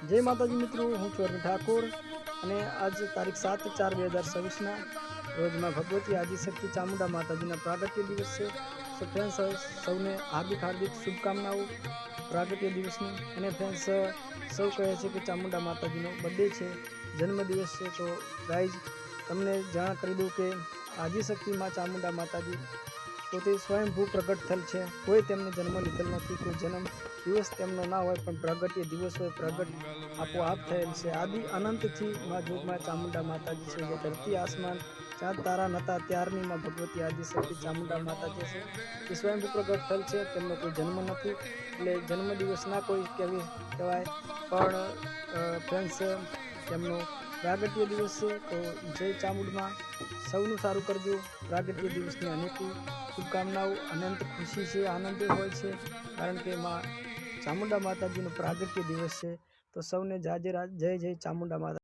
जय माताजी मित्रों, हूँ છું અરવિંદ ઠાકોર અને આજ તારીખ 7/4/2026 રોજમાં ભગવતી આદિશક્તિ ચામુંડા માતાજીના પ્રાગટ્ય દિવસ છે। તો ફ્રેન્ડ્સ સૌને હાર્દિક શુભકામનાઓ પ્રાગટ્ય દિવસની। અને ફ્રેન્ડ્સ સૌ કહે છે કે ચામુંડા માતાજીનો બર્થડે છે, જન્મદિવસ છે। તો ગાઈઝ તમને જાણ કરી દઉં કે આદિશક્તિ માં ચામુંડા માતાજી પોતે સ્વયંભૂ પ્રગટ થયેલ છે। કોઈ તેમને જન્મ લીધેલ નથી, કોઈ જન્મ દિવસ તેમનો ના હોય પણ પ્રગટ્ય દિવસ હોય, પ્રગટ આપોઆપ થયેલ છે। આદિ અનંતથી માં જોગમાં ચામુંડા માતાજી છે, જે ધરતી આસમાન ચાંદ તારા નતા ત્યારની માં ભગવતી આદિશક્તિ ચામુંડા માતાજી છે, જે સ્વયંભૂ પ્રગટ થયેલ છે। તેમનો કોઈ જન્મ નથી, એટલે જન્મ દિવસ ના કોઈ કહેવાય, પણ ફ્રેન્ડ્સ તેમનો પ્રાગટ્ય દિવસ છે। તો જય ચામુંડમાં, સૌનું સારું કરજો। પ્રાગટ્ય દિવસની અનેક શુભકામનાઓ, અનંત ખુશી છે, આનંદ હોય છે, કારણ કે માં ચામુંડા માતાજીનો પ્રાગટ્ય દિવસ છે। તો સૌને જય ચામુંડા માતા।